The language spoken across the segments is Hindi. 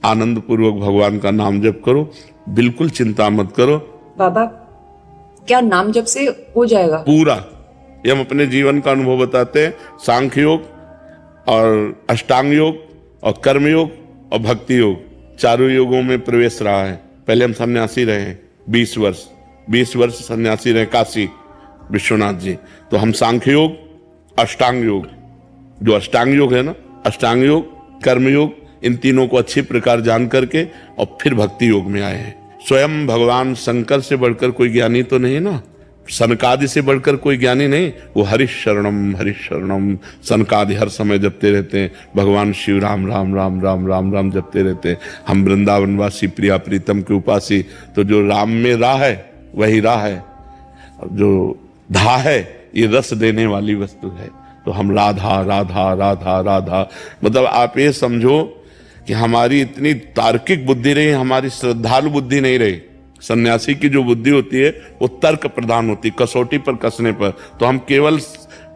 आनंद पूर्वक भगवान का नाम जप करो, बिल्कुल चिंता मत करो। बाबा, क्या नाम जप से हो जाएगा पूरा? ये हम अपने जीवन का अनुभव बताते हैं। सांख्य योग और अष्टांग योग और कर्म योग और भक्ति योग, चारों योगों में प्रवेश रहा है। पहले हम सन्यासी रहे हैं 20 वर्ष सन्यासी रहे काशी विश्वनाथ जी। तो हम सांख्य योग, अष्टांग योग, जो अष्टांग योग है ना, अष्टांग योग, कर्म योग, इन तीनों को अच्छी प्रकार जान करके और फिर भक्ति योग में आए हैं। स्वयं भगवान शंकर से बढ़कर कोई ज्ञानी तो नहीं ना, सनकादि से बढ़कर कोई ज्ञानी नहीं। वो हरिशरणम सनकादि हर समय जपते रहते हैं। भगवान शिव राम राम राम राम राम राम जपते रहते हैं। हम वृंदावनवासी प्रिया प्रीतम के उपासी, तो जो राम में राह है वही राह है, जो धा है ये रस देने वाली वस्तु है। तो हम राधा राधा राधा राधा, मतलब आप ये समझो कि हमारी इतनी तार्किक बुद्धि रही, हमारी श्रद्धालु बुद्धि नहीं रही। सन्यासी की जो बुद्धि होती है वो तर्क प्रधान होती, कसौटी पर कसने पर। तो हम केवल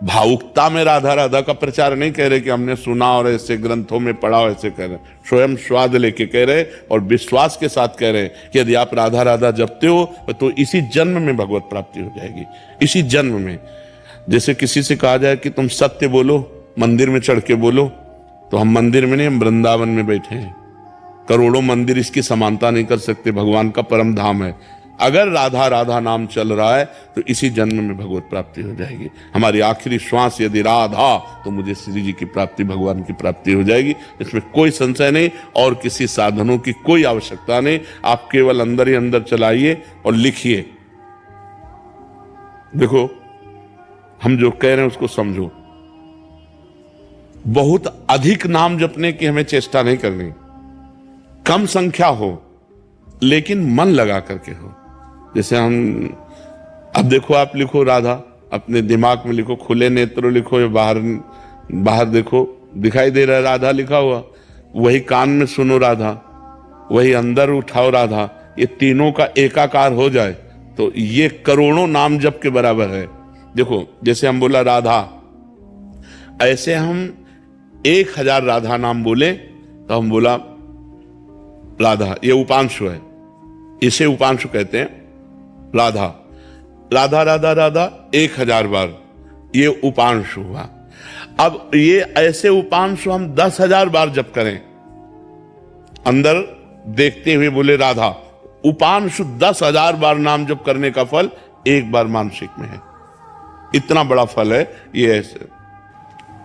भावुकता में राधा राधा का प्रचार नहीं कह रहे कि हमने सुना और ऐसे ग्रंथों में पढ़ा और ऐसे कह रहे, स्वयं स्वाद लेके कह रहे और विश्वास के साथ कह रहे कि यदि आप राधा राधा जपते हो तो इसी जन्म में भगवत प्राप्ति हो जाएगी, इसी जन्म में। जैसे किसी से कहा जाए कि तुम सत्य बोलो, मंदिर में चढ़ के बोलो, तो हम मंदिर में नहीं, हम वृंदावन में बैठे हैं। करोड़ों मंदिर इसकी समानता नहीं कर सकते, भगवान का परम धाम है। अगर राधा राधा नाम चल रहा है तो इसी जन्म में भगवत प्राप्ति हो जाएगी। हमारी आखिरी श्वास यदि राधा, तो मुझे श्री जी की प्राप्ति, भगवान की प्राप्ति हो जाएगी। इसमें कोई संशय नहीं और किसी साधनों की कोई आवश्यकता नहीं। आप केवल अंदर ही अंदर चलाइए और लिखिए। देखो, हम जो कह रहे हैं उसको समझो। बहुत अधिक नाम जपने की हमें चेष्टा नहीं करनी, कम संख्या हो लेकिन मन लगा करके हो। जैसे हम, अब देखो, आप लिखो राधा, अपने दिमाग में लिखो, खुले नेत्र लिखो, या बाहर देखो, दिखाई दे रहा है राधा लिखा हुआ, वही कान में सुनो राधा, वही अंदर उठाओ राधा, ये तीनों का एकाकार हो जाए तो ये करोड़ों नाम जप के बराबर है। देखो, जैसे हम बोला राधा, ऐसे हम 1000 राधा नाम बोले तो हम बोला राधा, ये उपांशु है, इसे उपांशु कहते हैं। राधा राधा राधा राधा 1000 बार, ये उपांशु हुआ। अब ये ऐसे उपांशु हम 10,000 बार जप करें, अंदर देखते हुए बोले राधा, उपांशु 10,000 बार नाम जप करने का फल एक बार मानसिक में है। इतना बड़ा फल है ये। ऐसे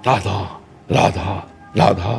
राधा राधा राधा